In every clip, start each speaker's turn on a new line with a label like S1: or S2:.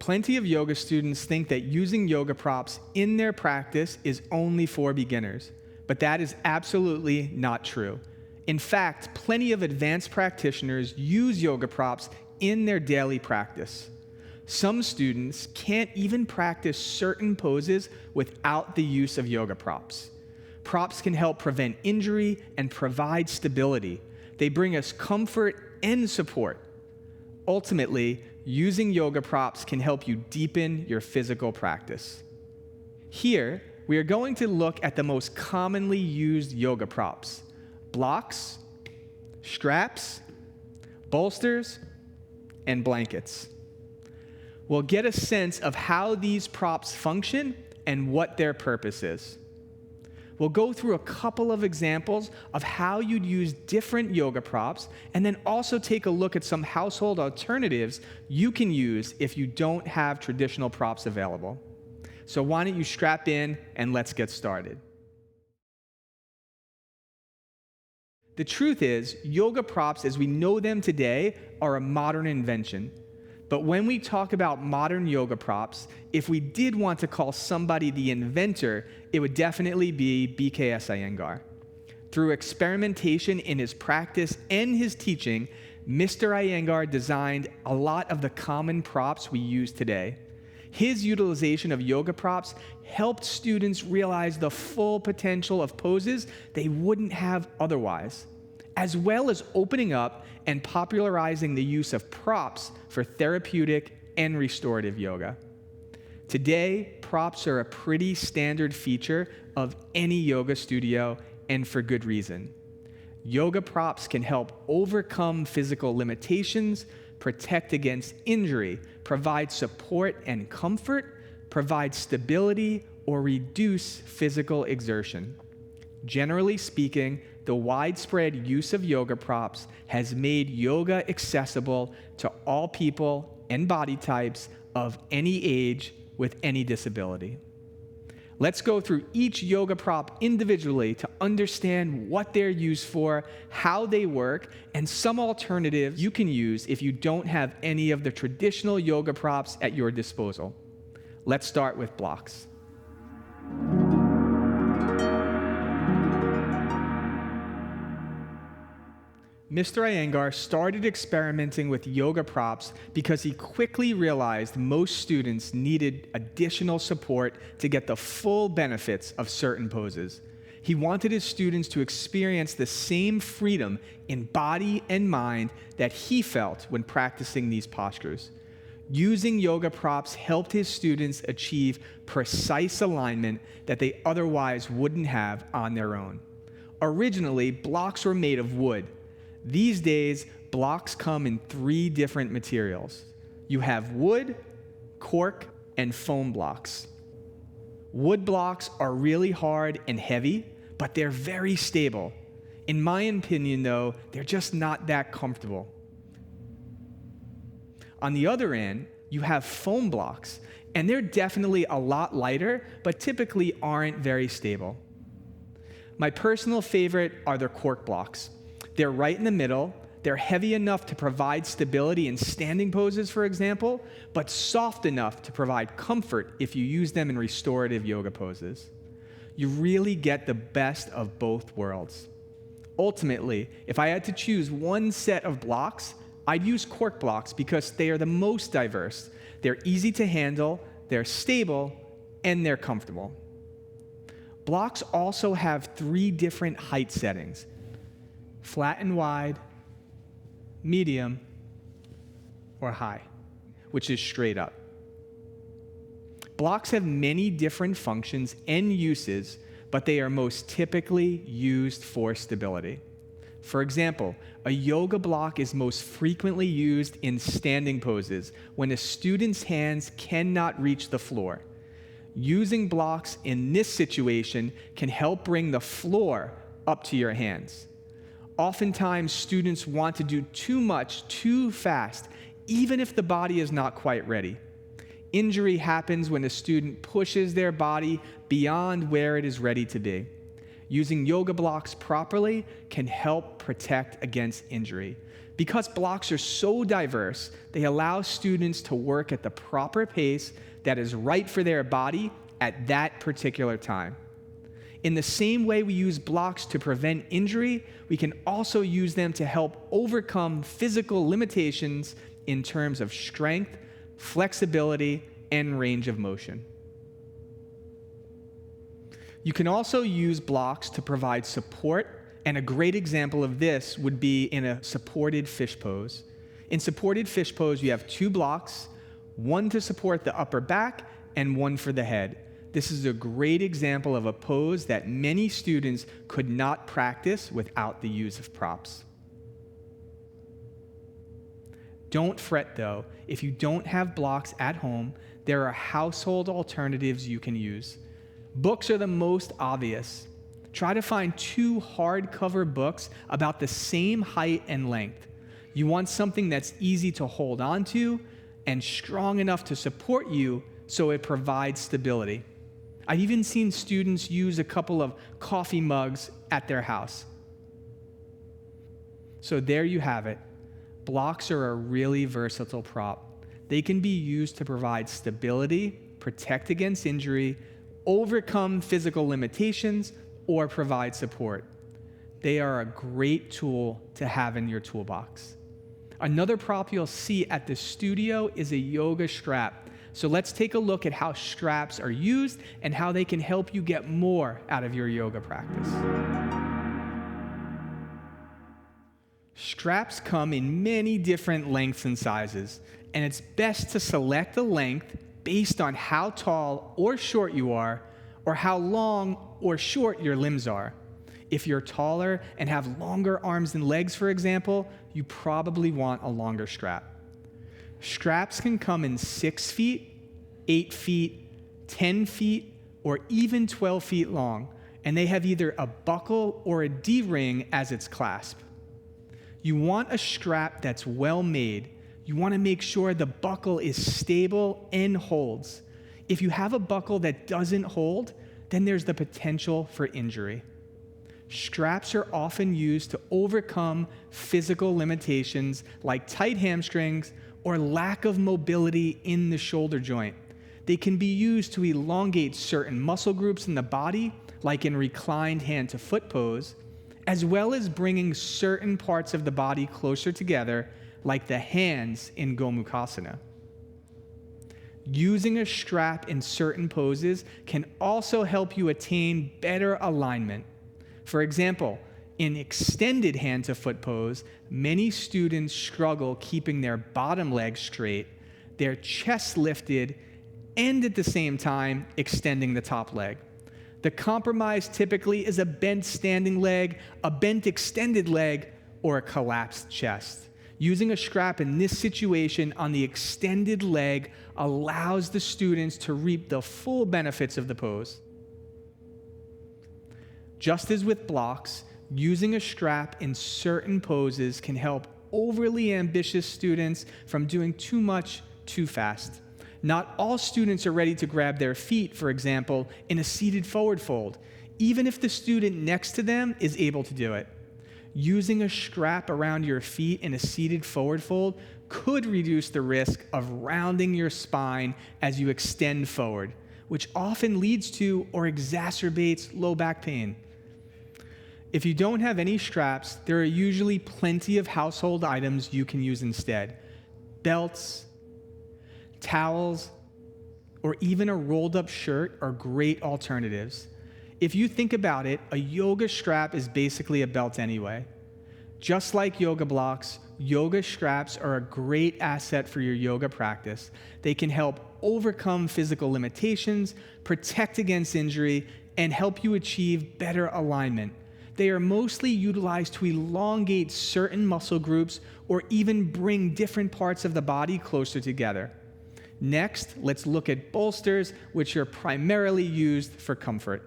S1: Plenty of yoga students think that using yoga props in their practice is only for beginners, but that is absolutely not true. In fact, plenty of advanced practitioners use yoga props in their daily practice. Some students can't even practice certain poses without the use of yoga props. Props can help prevent injury and provide stability. They bring us comfort and support. Ultimately, using yoga props can help you deepen your physical practice. Here, we are going to look at the most commonly used yoga props: blocks, straps, bolsters, and blankets. We'll get a sense of how these props function and what their purpose is. We'll go through a couple of examples of how you'd use different yoga props, and then also take a look at some household alternatives you can use if you don't have traditional props available. So why don't you strap in and let's get started. The truth is, yoga props as we know them today are a modern invention. But when we talk about modern yoga props, if we did want to call somebody the inventor, it would definitely be B.K.S. Iyengar. Through experimentation in his practice and his teaching, Mr. Iyengar designed a lot of the common props we use today. His utilization of yoga props helped students realize the full potential of poses they wouldn't have otherwise, as well as opening up and popularizing the use of props for therapeutic and restorative yoga. Today, props are a pretty standard feature of any yoga studio, and for good reason. Yoga props can help overcome physical limitations, protect against injury, provide support and comfort, provide stability, or reduce physical exertion. Generally speaking, the widespread use of yoga props has made yoga accessible to all people and body types of any age with any disability. Let's go through each yoga prop individually to understand what they're used for, how they work, and some alternatives you can use if you don't have any of the traditional yoga props at your disposal. Let's start with blocks. Mr. Iyengar started experimenting with yoga props because he quickly realized most students needed additional support to get the full benefits of certain poses. He wanted his students to experience the same freedom in body and mind that he felt when practicing these postures. Using yoga props helped his students achieve precise alignment that they otherwise wouldn't have on their own. Originally, blocks were made of wood. These days, blocks come in 3 different materials. You have wood, cork, and foam blocks. Wood blocks are really hard and heavy, but they're very stable. In my opinion, though, they're just not that comfortable. On the other end, you have foam blocks, and they're definitely a lot lighter, but typically aren't very stable. My personal favorite are the cork blocks. They're right in the middle. They're heavy enough to provide stability in standing poses, for example, but soft enough to provide comfort if you use them in restorative yoga poses. You really get the best of both worlds. Ultimately, if I had to choose one set of blocks, I'd use cork blocks because they are the most diverse. They're easy to handle, they're stable, and they're comfortable. Blocks also have 3 different height settings: flat and wide, medium, or high, which is straight up. Blocks have many different functions and uses, but they are most typically used for stability. For example, a yoga block is most frequently used in standing poses when a student's hands cannot reach the floor. Using blocks in this situation can help bring the floor up to your hands. Oftentimes, students want to do too much too fast, even if the body is not quite ready. Injury happens when a student pushes their body beyond where it is ready to be. Using yoga blocks properly can help protect against injury. Because blocks are so diverse, they allow students to work at the proper pace that is right for their body at that particular time. In the same way we use blocks to prevent injury, we can also use them to help overcome physical limitations in terms of strength, flexibility, and range of motion. You can also use blocks to provide support, and a great example of this would be in a supported fish pose. In supported fish pose, you have 2 blocks, one to support the upper back and one for the head. This is a great example of a pose that many students could not practice without the use of props. Don't fret though, if you don't have blocks at home, there are household alternatives you can use. Books are the most obvious. Try to find 2 hardcover books about the same height and length. You want something that's easy to hold on to and strong enough to support you so it provides stability. I've even seen students use a couple of coffee mugs at their house. So there you have it. Blocks are a really versatile prop. They can be used to provide stability, protect against injury, overcome physical limitations, or provide support. They are a great tool to have in your toolbox. Another prop you'll see at the studio is a yoga strap. So let's take a look at how straps are used and how they can help you get more out of your yoga practice. Straps come in many different lengths and sizes, and it's best to select a length based on how tall or short you are, or how long or short your limbs are. If you're taller and have longer arms and legs, for example, you probably want a longer strap. Straps can come in 6 feet, 8 feet, 10 feet, or even 12 feet long, and they have either a buckle or a D-ring as its clasp. You want a strap that's well made. You want to make sure the buckle is stable and holds. If you have a buckle that doesn't hold, then there's the potential for injury. Straps are often used to overcome physical limitations like tight hamstrings or lack of mobility in the shoulder joint. They can be used to elongate certain muscle groups in the body, like in reclined hand-to-foot pose, as well as bringing certain parts of the body closer together, like the hands in Gomukhasana. Using a strap in certain poses can also help you attain better alignment. For example, in extended hand-to-foot pose, many students struggle keeping their bottom leg straight, their chest lifted, and at the same time, extending the top leg. The compromise typically is a bent standing leg, a bent extended leg, or a collapsed chest. Using a strap in this situation on the extended leg allows the students to reap the full benefits of the pose. Just as with blocks, using a strap in certain poses can help overly ambitious students from doing too much too fast. Not all students are ready to grab their feet, for example, in a seated forward fold, even if the student next to them is able to do it. Using a strap around your feet in a seated forward fold could reduce the risk of rounding your spine as you extend forward, which often leads to or exacerbates low back pain. If you don't have any straps, there are usually plenty of household items you can use instead. Belts, towels, or even a rolled up shirt are great alternatives. If you think about it, a yoga strap is basically a belt anyway. Just like yoga blocks, yoga straps are a great asset for your yoga practice. They can help overcome physical limitations, protect against injury, and help you achieve better alignment. They are mostly utilized to elongate certain muscle groups or even bring different parts of the body closer together. Next, let's look at bolsters, which are primarily used for comfort.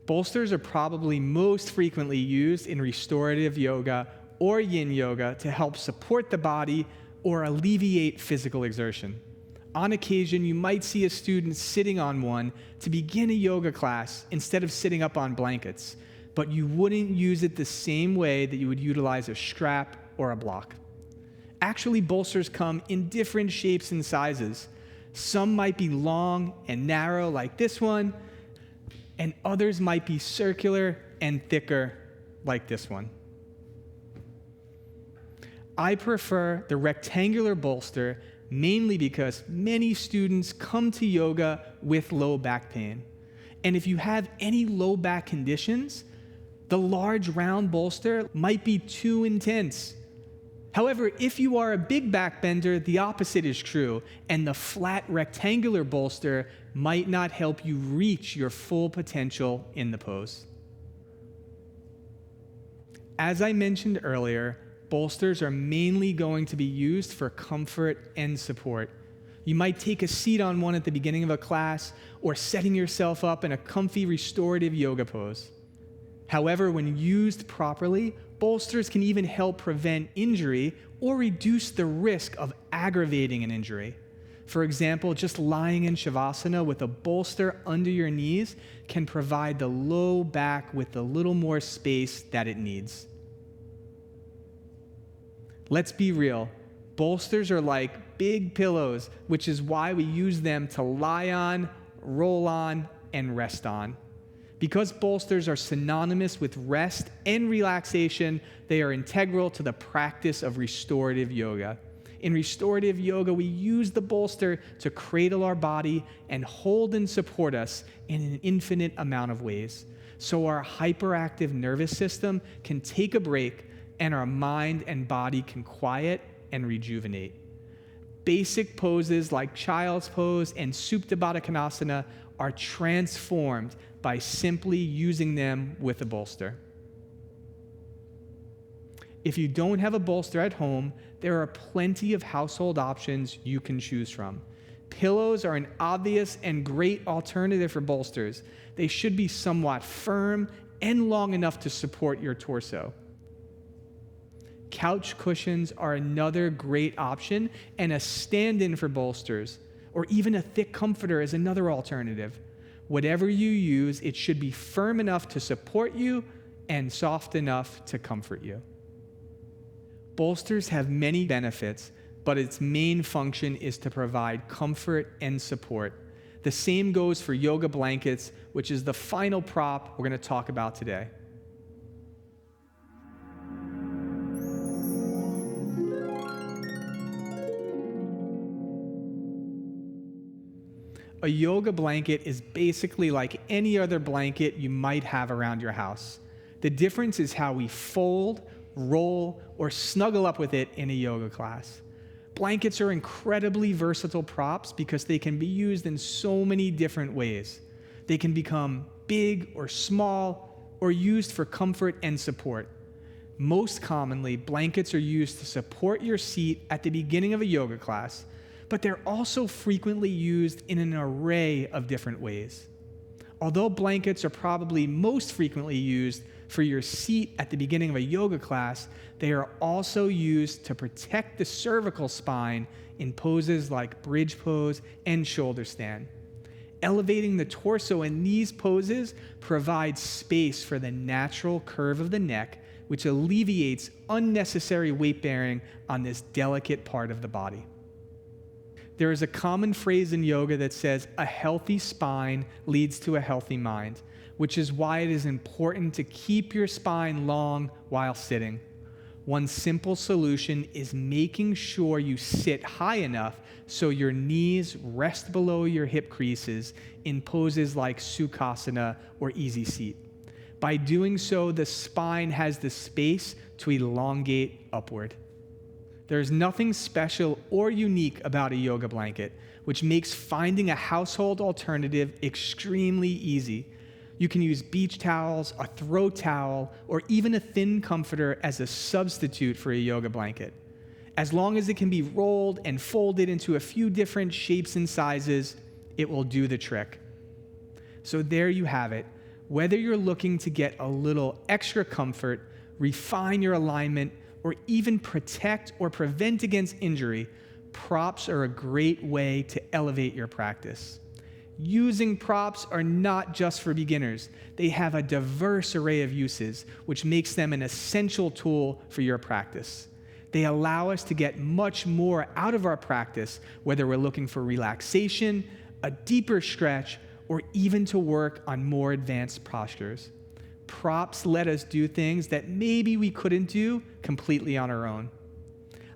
S1: Bolsters are probably most frequently used in restorative yoga or yin yoga to help support the body or alleviate physical exertion. On occasion, you might see a student sitting on one to begin a yoga class instead of sitting up on blankets, but you wouldn't use it the same way that you would utilize a strap or a block. Actually, bolsters come in different shapes and sizes. Some might be long and narrow like this one, and others might be circular and thicker like this one. I prefer the rectangular bolster mainly because many students come to yoga with low back pain. And if you have any low back conditions, the large round bolster might be too intense. However, if you are a big back bender, the opposite is true, and the flat rectangular bolster might not help you reach your full potential in the pose. As I mentioned earlier, bolsters are mainly going to be used for comfort and support. You might take a seat on one at the beginning of a class or setting yourself up in a comfy restorative yoga pose. However, when used properly, bolsters can even help prevent injury or reduce the risk of aggravating an injury. For example, just lying in Shavasana with a bolster under your knees can provide the low back with a little more space that it needs. Let's be real. Bolsters are like big pillows, which is why we use them to lie on, roll on, and rest on. Because bolsters are synonymous with rest and relaxation, they are integral to the practice of restorative yoga. In restorative yoga, we use the bolster to cradle our body and hold and support us in an infinite amount of ways. So our hyperactive nervous system can take a break and our mind and body can quiet and rejuvenate. Basic poses like child's pose and Supta Baddha Konasana are transformed by simply using them with a bolster. If you don't have a bolster at home, there are plenty of household options you can choose from. Pillows are an obvious and great alternative for bolsters. They should be somewhat firm and long enough to support your torso. Couch cushions are another great option, and a stand-in for bolsters, or even a thick comforter is another alternative. Whatever you use, it should be firm enough to support you and soft enough to comfort you. Bolsters have many benefits, but its main function is to provide comfort and support. The same goes for yoga blankets, which is the final prop we're going to talk about today. A yoga blanket is basically like any other blanket you might have around your house. The difference is how we fold, roll, or snuggle up with it in a yoga class. Blankets are incredibly versatile props because they can be used in so many different ways. They can become big or small or used for comfort and support. Most commonly, blankets are used to support your seat at the beginning of a yoga class, but they're also frequently used in an array of different ways. Although blankets are probably most frequently used for your seat at the beginning of a yoga class, they are also used to protect the cervical spine in poses like bridge pose and shoulder stand. Elevating the torso in these poses provides space for the natural curve of the neck, which alleviates unnecessary weight bearing on this delicate part of the body. There is a common phrase in yoga that says, a healthy spine leads to a healthy mind, which is why it is important to keep your spine long while sitting. One simple solution is making sure you sit high enough so your knees rest below your hip creases in poses like Sukhasana or easy seat. By doing so, the spine has the space to elongate upward. There's nothing special or unique about a yoga blanket, which makes finding a household alternative extremely easy. You can use beach towels, a throw towel, or even a thin comforter as a substitute for a yoga blanket. As long as it can be rolled and folded into a few different shapes and sizes, it will do the trick. So there you have it. Whether you're looking to get a little extra comfort, refine your alignment, or even protect or prevent against injury, props are a great way to elevate your practice. Using props are not just for beginners. They have a diverse array of uses, which makes them an essential tool for your practice. They allow us to get much more out of our practice, whether we're looking for relaxation, a deeper stretch, or even to work on more advanced postures. Props let us do things that maybe we couldn't do completely on our own.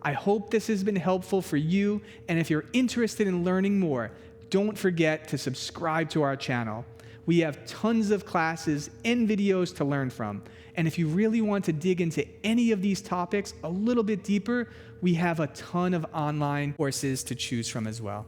S1: I hope this has been helpful for you, and if you're interested in learning more, don't forget to subscribe to our channel. We have tons of classes and videos to learn from, and if you really want to dig into any of these topics a little bit deeper, we have a ton of online courses to choose from as well.